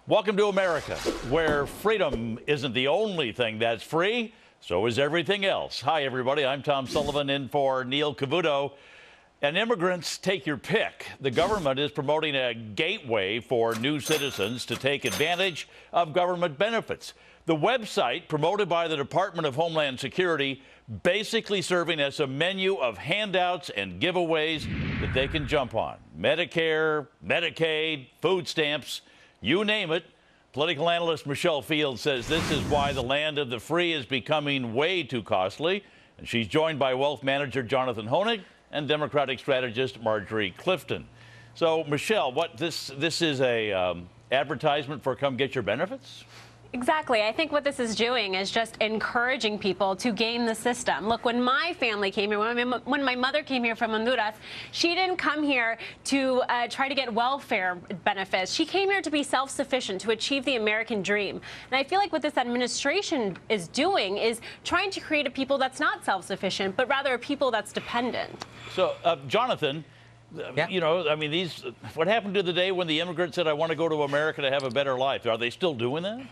Welcome to America, where freedom isn't the only thing that's free, so is everything else. Hi, everybody. I'm Tom Sullivan in for Neil Cavuto. And immigrants, take your pick. The government is promoting a gateway for new citizens to take advantage of government benefits. The website, promoted by the Department of Homeland Security, basically serving as a menu of handouts and giveaways that they can jump on. Medicare, Medicaid, food stamps, you name it. Political analyst Michelle Fields says this is why the land of the free is becoming way too costly. And she's joined by wealth manager Jonathan Honig and Democratic strategist Marjorie Clifton. So, Michelle, this is a advertisement for come get your benefits? Exactly. I think what this is doing is just encouraging people to game the system. Look, when my family came here, when my mother came here from Honduras, she didn't come here to try to get welfare benefits. She came here to be self-sufficient, to achieve the American dream. And I feel like what this administration is doing is trying to create a people that's not self-sufficient, but rather a people that's dependent. So, Jonathan, yeah. You know, I mean, what happened to the day when the immigrant said, I want to go to America to have a better life? Are they still doing that?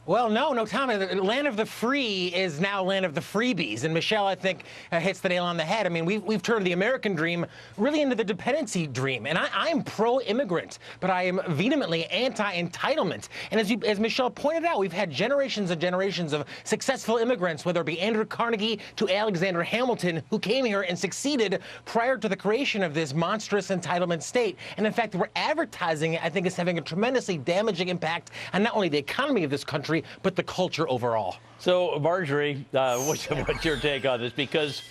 Well, no, Tom. The land of the free is now land of the freebies, and Michelle, I think, hits the nail on the head. I mean, we've turned the American dream really into the dependency dream, and I'm pro-immigrant, but I am vehemently anti-entitlement. And as Michelle pointed out, we've had generations and generations of successful immigrants, whether it be Andrew Carnegie to Alexander Hamilton, who came here and succeeded prior to the creation of this monstrous entitlement state. And in fact, we're advertising it, I think, is having a tremendously damaging impact on not only the economy of this country, but the culture overall. So, Marjorie, what's your take on this? Because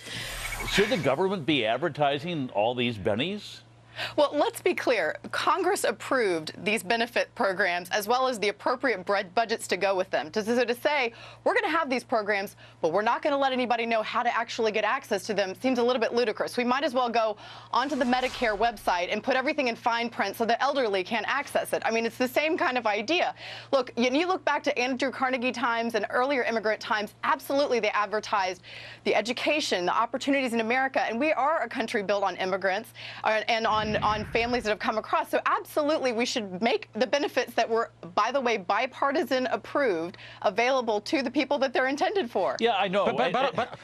should the government be advertising all these bennies? Well, let's be clear. Congress approved these benefit programs as well as the appropriate budgets to go with them. So to say, we're going to have these programs, but we're not going to let anybody know how to actually get access to them seems a little bit ludicrous. We might as well go onto the Medicare website and put everything in fine print so the elderly can't access it. I mean, it's the same kind of idea. Look, you look back to Andrew Carnegie times and earlier immigrant times, absolutely they advertised the education, the opportunities in America, and we are a country built on immigrants and on families that have come across. So absolutely, we should make the benefits that were, by the way, bipartisan approved available to the people that they're intended for. Yeah, I know. But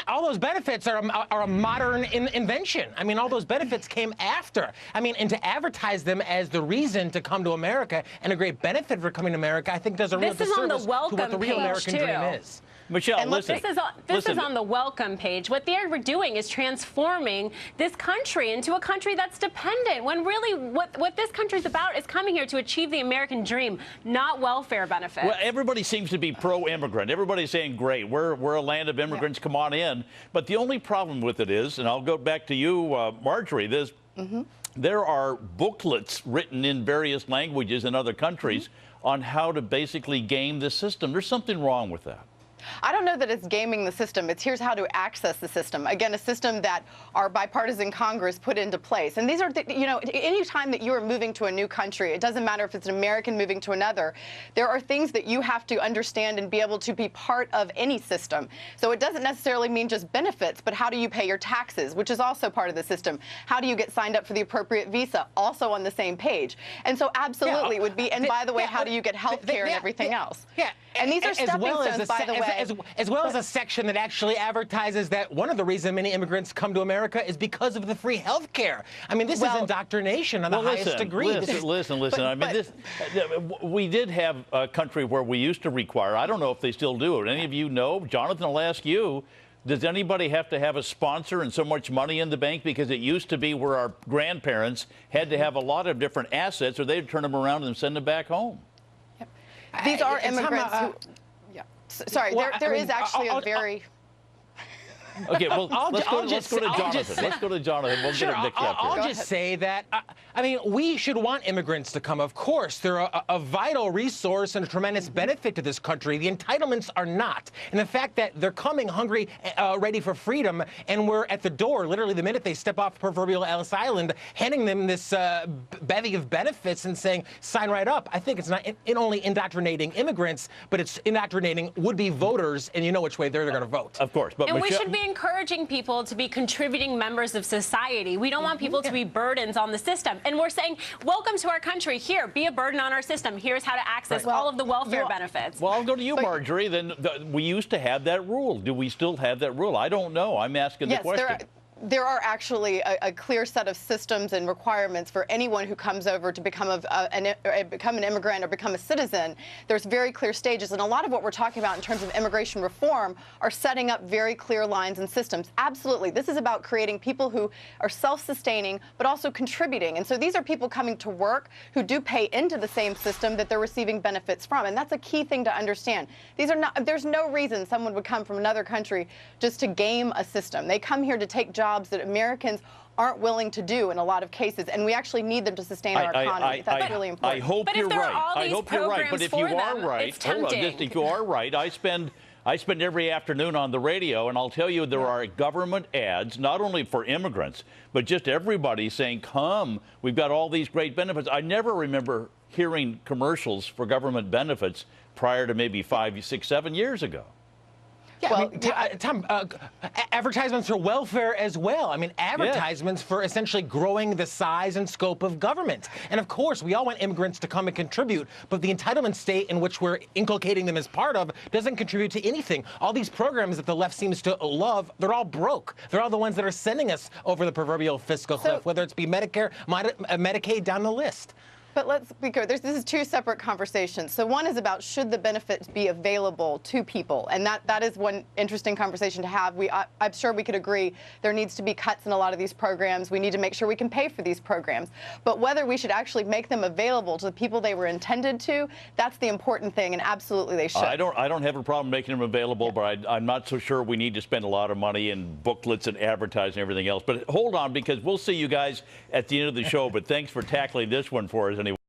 all those benefits are a modern invention. I mean, all those benefits came after. I mean, and to advertise them as the reason to come to America and a great benefit for coming to America, I think does a real disservice to what the real American dream is. Michelle, listen. This is on the welcome page. What they're doing is transforming this country into a country that's dependent, when really what this country's about is coming here to achieve the American dream, not welfare benefits. Well, everybody seems to be pro-immigrant. Everybody's saying, great, we're a land of immigrants, come on in. But the only problem with it is, and I'll go back to you, Marjorie, there are booklets written in various languages in other countries on how to basically game the system. There's something wrong with that. I don't know that it's gaming the system. It's here's how to access the system. Again, a system that our bipartisan Congress put into place. And these are, any time that you are moving to a new country, it doesn't matter if it's an American moving to another, there are things that you have to understand and be able to be part of any system. So it doesn't necessarily mean just benefits, but how do you pay your taxes, which is also part of the system. How do you get signed up for the appropriate visa, also on the same page. And so absolutely it would be, and by the way, how do you get health care and everything else? Yeah. And these are stepping stones, by the way. As well as a section that actually advertises that one of the reasons many immigrants come to America is because of the free health care. I mean, this is indoctrination on the highest degree. Listen. I mean, we did have a country where we used to require, I don't know if they still do it. Any of you know? Jonathan, I'll ask you. Does anybody have to have a sponsor and so much money in the bank? Because it used to be where our grandparents had to have a lot of different assets or they'd turn them around and send them back home. These are immigrants who... Sorry, there is actually a very... Okay, well, let's go to Jonathan. Let's go to Jonathan. We'll get him mixed up here. I'll just say that, I mean, we should want immigrants to come. Of course, they're a vital resource and a tremendous benefit to this country. The entitlements are not. And the fact that they're coming hungry, ready for freedom, and we're at the door, literally the minute they step off proverbial Ellis Island, handing them this bevy of benefits and saying, sign right up. I think it's not only indoctrinating immigrants, but it's indoctrinating would-be voters, and you know which way they're going to vote. Of course. But and we should be encouraging people to be contributing members of society. We don't want people to be burdens on the system. And we're saying, welcome to our country. Here, be a burden on our system. Here's how to access all of the welfare benefits. Well, I'll go to you, Marjorie. Then we used to have that rule. Do we still have that rule? I don't know. I'm asking the question. There are actually a clear set of systems and requirements for anyone who comes over to become an immigrant or become a citizen. There's very clear stages, and a lot of what we're talking about in terms of immigration reform are setting up very clear lines and systems. Absolutely. This is about creating people who are self-sustaining but also contributing. And so these are people coming to work who do pay into the same system that they're receiving benefits from. And that's a key thing to understand. There's no reason someone would come from another country just to game a system. They come here to take jobs that Americans aren't willing to do in a lot of cases, and we actually need them to sustain our economy. That's really important. I hope you're right. I hope you're right. But if you are right, hold on, just if you are right, I spend every afternoon on the radio, and I'll tell you there are government ads, not only for immigrants, but just everybody saying, come, we've got all these great benefits. I never remember hearing commercials for government benefits prior to maybe 5, 6, 7 years ago. Yeah, well, I mean, Tom, advertisements for welfare as well. I mean, advertisements for essentially growing the size and scope of government. And of course, we all want immigrants to come and contribute, but the entitlement state in which we're inculcating them as part of doesn't contribute to anything. All these programs that the left seems to love, they're all broke. They're all the ones that are sending us over the proverbial fiscal cliff, whether it's be Medicare, Medicaid, down the list. But let's be clear, this is two separate conversations. So one is about should the benefits be available to people? And that is one interesting conversation to have. I'm sure we could agree there needs to be cuts in a lot of these programs. We need to make sure we can pay for these programs. But whether we should actually make them available to the people they were intended to, that's the important thing, and absolutely they should. I don't have a problem making them available, but I'm not so sure we need to spend a lot of money in booklets and advertising and everything else. But hold on, because we'll see you guys at the end of the show. But thanks for tackling this one for us anyway.